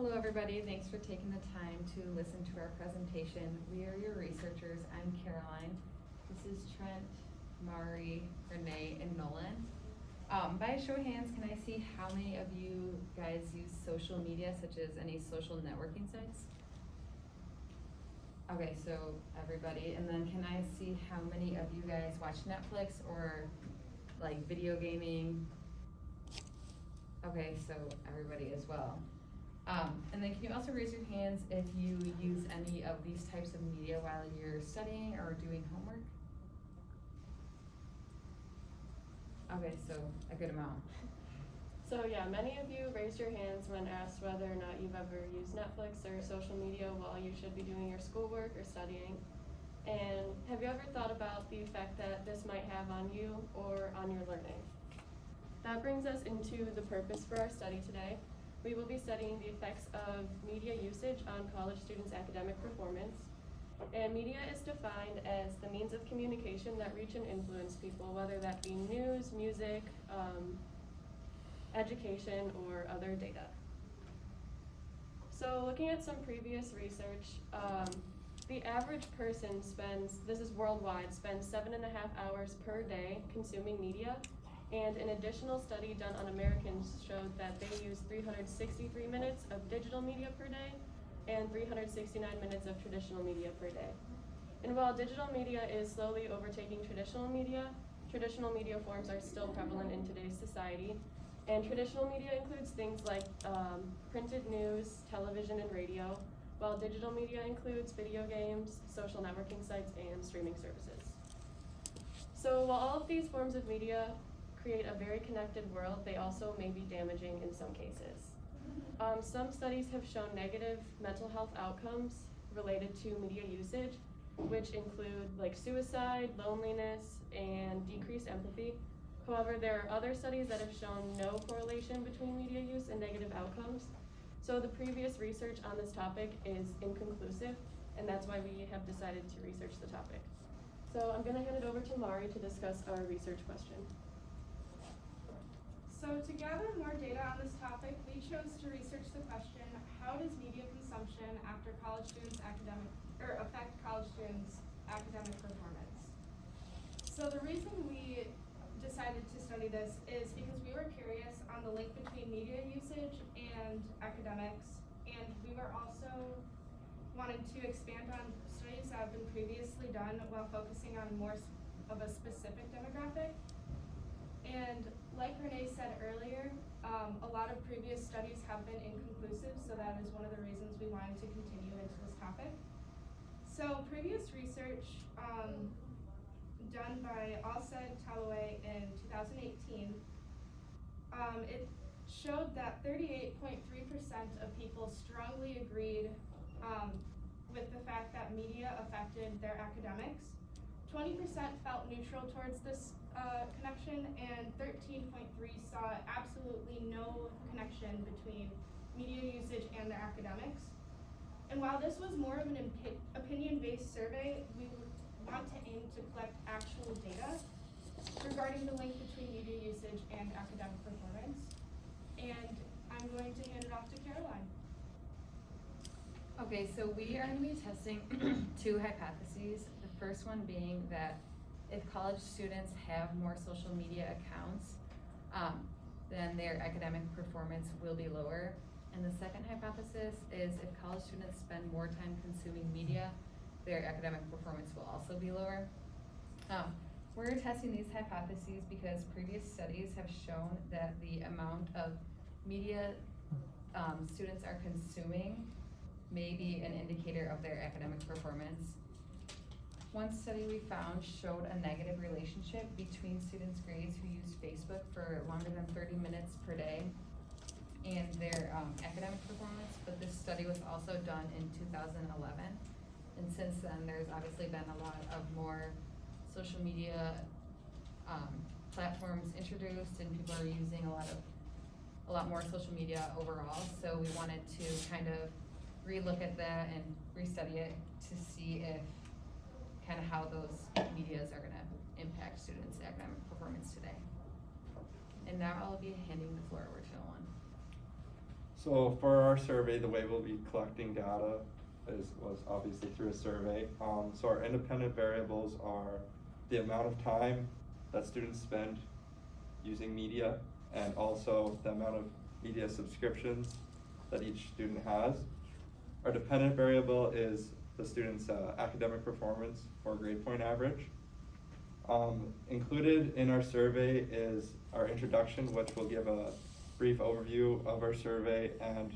Hello everybody, thanks for taking the time to listen to our presentation. We are your researchers. I'm Caroline. This is Trent, Mari, Renee, and Nolan. By a show of hands, can I see how many of you guys use social media, such as any social networking sites? Okay, so everybody, and then can I see how many of you guys watch Netflix or like video gaming? Okay, so everybody as well. And then can you also raise your hands if you use any of these types of media while you're studying or doing homework? Okay, so a good amount. So yeah, many of you raised your hands when asked whether or not you've ever used Netflix or social media while you should be doing your schoolwork or studying. And have you ever thought about the effect that this might have on you or on your learning? That brings us into the purpose for our study today. We will be studying the effects of media usage on college students' academic performance. And media is defined as the means of communication that reach and influence people, whether that be news, music, education, or other data. So looking at some previous research, the average person spends, this is worldwide, spends 7.5 hours per day consuming media. And an additional study done on Americans showed that they use 363 minutes of digital media per day and 369 minutes of traditional media per day. And while digital media is slowly overtaking traditional media forms are still prevalent in today's society. And traditional media includes things like printed news, television, and radio, while digital media includes video games, social networking sites, and streaming services. So while all of these forms of media create a very connected world, they also may be damaging in some cases. Some studies have shown negative mental health outcomes related to media usage, which include like suicide, loneliness, and decreased empathy. However, there are other studies that have shown no correlation between media use and negative outcomes. So the previous research on this topic is inconclusive, and that's why we have decided to research the topic. So I'm going to hand it over to Mari to discuss our research question. So to gather more data on this topic, we chose to research the question, how does media consumption affect college students' academic performance? So the reason we decided to study this is because we were curious on the link between media usage and academics, and we were also wanting to expand on studies that have been previously done while focusing on more of a specific demographic. And like Renee said earlier, a lot of previous studies have been inconclusive, so that is one of the reasons we wanted to continue into this topic. So previous research done by Alsed Talloway in 2018, it showed that 38.3% of people strongly agreed with the fact that media affected their academics. 20% felt neutral towards this connection, and 13.3% saw absolutely no connection between media usage and their academics. And while this was more of an opinion-based survey, we want to aim to collect actual data regarding the link between media usage and academic performance. And I'm going to hand it off to Caroline. Okay, so we are going to be testing two hypotheses. The first one being that if college students have more social media accounts, then their academic performance will be lower. And the second hypothesis is if college students spend more time consuming media, their academic performance will also be lower. We're testing these hypotheses because previous studies have shown that the amount of media students are consuming may be an indicator of their academic performance. One study we found showed a negative relationship between students' grades who used Facebook for longer than 30 minutes per day and their academic performance, but this study was also done in 2011. And since then, there's obviously been a lot of more social media platforms introduced, and people are using a lot more social media overall. So we wanted to kind of relook at that and restudy it to see if kind of how those medias are going to impact students' academic performance today. And now I'll be handing the floor over to Nolan. So for our survey, the way we'll be collecting data was obviously through a survey. So our independent variables are the amount of time that students spend using media, and also the amount of media subscriptions that each student has. Our dependent variable is the student's academic performance or grade point average. Included in our survey is our introduction, which will give a brief overview of our survey and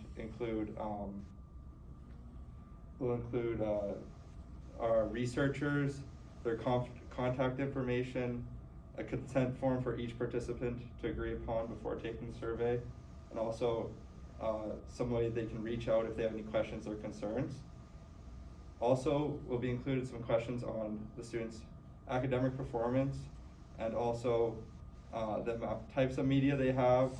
will include our researchers, their contact information, a consent form for each participant to agree upon before taking the survey, and also some way they can reach out if they have any questions or concerns. Also, will be included some questions on the students' academic performance, and also the types of media they have,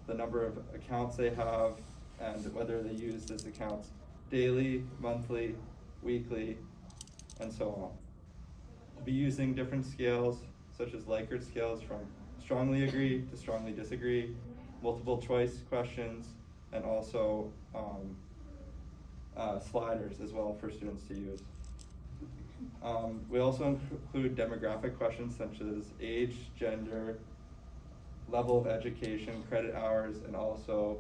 the number of accounts they have, and whether they use these accounts daily, monthly, weekly, and so on. We'll be using different scales, such as Likert scales from strongly agree to strongly disagree, multiple choice questions, and also sliders as well for students to use. We also include demographic questions such as age, gender, level of education, credit hours, and also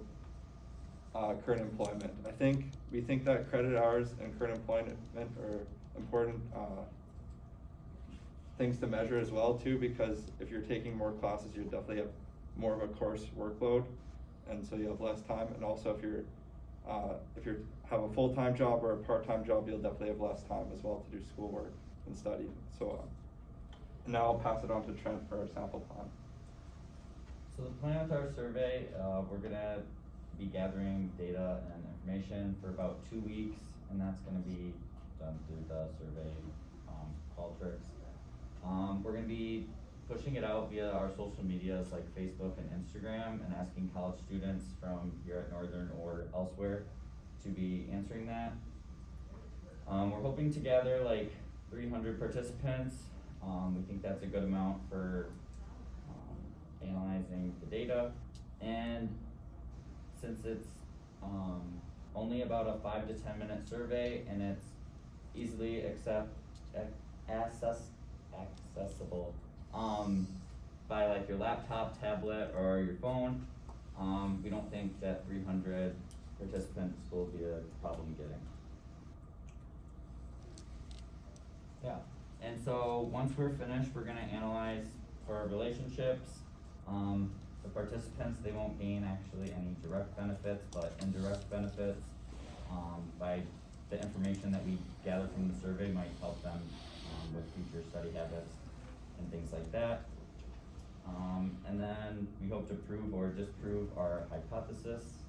current employment. We think that credit hours and current employment are important things to measure as well too, because if you're taking more classes, you definitely have more of a course workload, and so you have less time. And also if you have a full-time job or a part-time job, you'll definitely have less time as well to do schoolwork and study and so on. And now I'll pass it on to Trent for our sample plan. So the plan with our survey, we're gonna be gathering data and information for about 2 weeks, and that's gonna be done through the survey call tricks. We're gonna be pushing it out via our social medias like Facebook and Instagram, and asking college students from here at Northern or elsewhere to be answering that. We're hoping to gather like 300 participants. We think that's a good amount for analyzing the data, and since it's only about a 5 to 10 minute survey, and it's easily accessible by like your laptop, tablet, or your phone, we don't think that 300 participants will be a problem getting. Yeah, and so once we're finished, we're gonna analyze for relationships. The participants, they won't gain actually any direct benefits, but indirect benefits by the information that we gather from the survey might help them with future study habits and things like that. And then we hope to prove or disprove our hypothesis,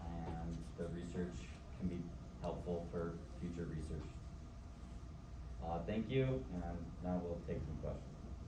and the research can be helpful for future research. Thank you, and now we'll take some questions.